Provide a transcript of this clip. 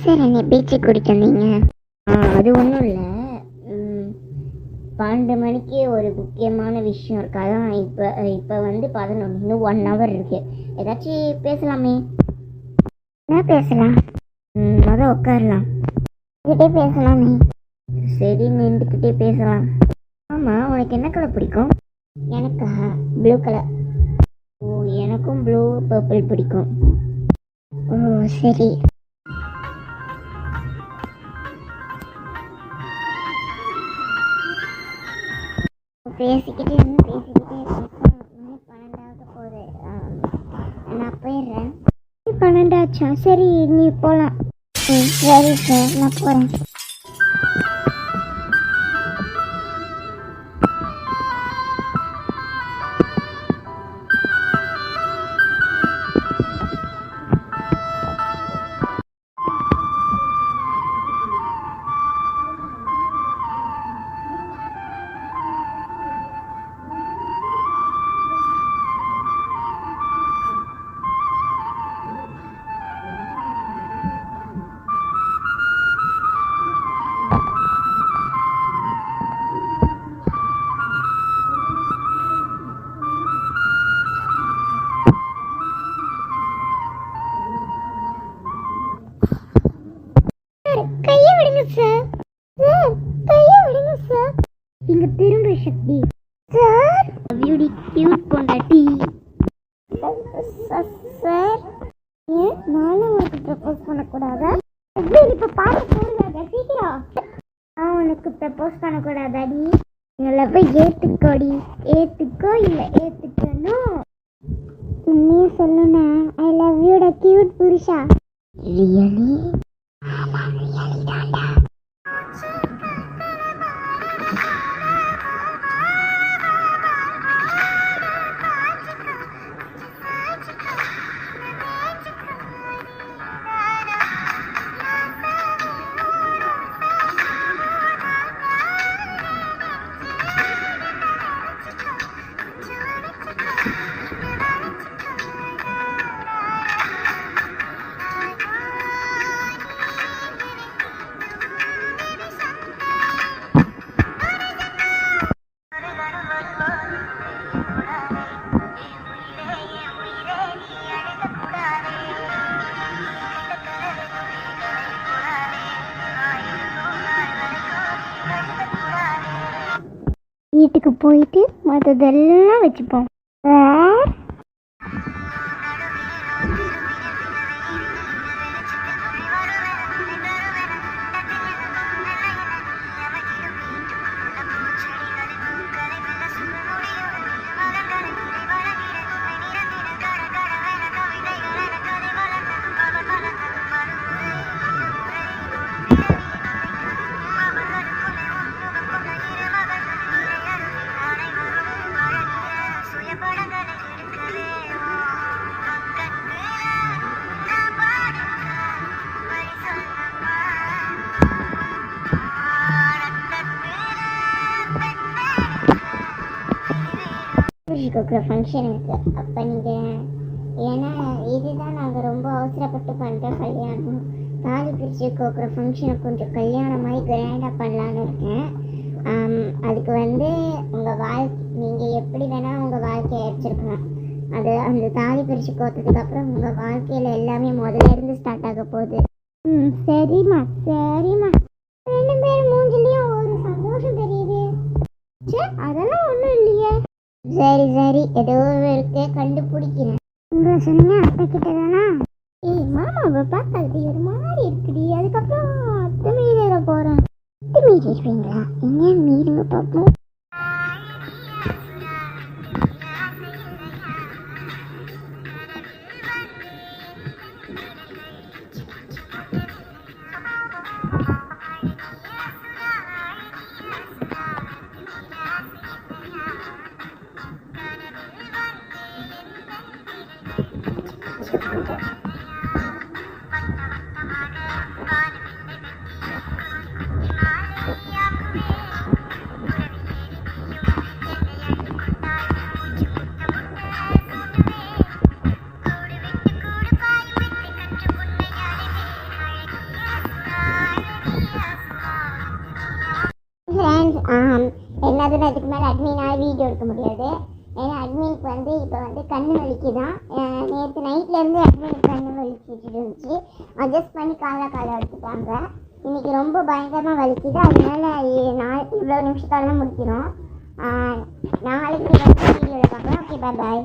Sir என்னை beach கூட்டிகிட்டு வந்தீங்க? அது ஒன்றும் இல்லை, 12 மணிக்கு ஒரு முக்கியமான விஷயம் இருக்கு. அதான் இப்போ வந்து 11, இன்னும் 1 hour இருக்கு. ஏதாச்சும் பேசலாமே? என்ன பேசலாம்? மொதல் உட்காரலாம், கிட்டே பேசலாமே. சரி, நின்றுக்கிட்டே பேசலாம். ஆமாம், உனக்கு என்ன கலர் பிடிக்கும்? எனக்கா? Blue colour. ஓ, எனக்கும் ப்ளூ பர்பிள் பிடிக்கும். ஓ சரி. பேசிக்கிட்டே இருக்கோம். 12 போகுது. நான் போயிடுறேன். 12 ஆச்சா? சரி, நீ போகலாம். சரி சார், நான் போகிறேன். கையை விடுங்க சார். சார், கையை விடுங்க சார். இங்க திரும்ப சக்தி சார். பியூட்டி கியூட் பொண்டாட்டி சார். ஏன் நானும் உனக்கு ப்ரப்போஸ் பண்ணக்கூடாதா? இப்போ பார்த்து போடுங்க சீக்கிரம். நான் உனக்கு ப்ரப்போஸ் பண்ணக்கூடாதாடி? எங்களை போய் ஏற்றுக்கோடி. ஏற்றுக்கோ இல்லை ஏற்றுக்கணும். உண்மையை சொல்லுண்ணா, I love யூட cute Purusha. Really? ஆமா, ரியலி தாண்டா. வீட்டுக்கு போயிட்டு மற்றதெல்லாம் வச்சுப்போம். கோக்குற ஃபங்க்ஷனுக்கு அப்போ நீங்கள், ஏன்னா இதுதான் நாங்கள் ரொம்ப அவசரப்பட்டு பண்ணுற கல்யாணம். தாலி பிரித்து கோக்குற ஃபங்க்ஷனை கொஞ்சம் கல்யாணம் மாதிரி கிராண்டாக பண்ணலான்னு இருக்கேன். அதுக்கு வந்து உங்கள் நீங்கள் எப்படி வேணால் உங்கள் வாழ்க்கையை அடிச்சிருக்கலாம். அது அந்த தாலி பிரித்து கோத்ததுக்கப்புறம் உங்கள் வாழ்க்கையில் எல்லாமே முதல்ல இருந்து ஸ்டார்ட் ஆக போகுது. சரிம்மா சரிம்மா. 2 பேரும் மூஞ்சிலையும் ஒரு சந்தோஷம் தெரியுது. அதெல்லாம் ஒன்றும் இல்லையே. சரி சரி, ஏதோ இருக்கு, கண்டுபிடிக்கிறேன். உங்களை சொன்னீங்க அத்தை கிட்ட தானா? ஏய் மாமாவை பார்க்காது ஒரு மாதிரி இருக்குடி. அதுக்கப்புறம் அத்தை மீற போகிறேன். அத்தை மீறிடுவீங்களா? எங்கே மீறுங்க பார்ப்போம். முடியாதுன்னு அதுக்கு மேலே அட்மினால் வீடியோ எடுக்க முடியாது. ஏன்னா அட்மினுக்கு வந்து இப்போ வந்து கண்ணு வலிக்குதான். நேற்று நைட்லேருந்து அட்மினுக்கு கண்ணு வலிச்சிட்டு இருந்துச்சு. அட்ஜஸ்ட் பண்ணி காலை எடுத்துட்டாங்க. இன்றைக்கி ரொம்ப பயங்கரமாக வலிக்குது. அதனால இவ்வளோ நிமிஷத்தாலாம் முடிக்கிறோம். நாளைக்கு வந்து வீடியோவில் பார்க்கலாம். ஓகே, பாய்.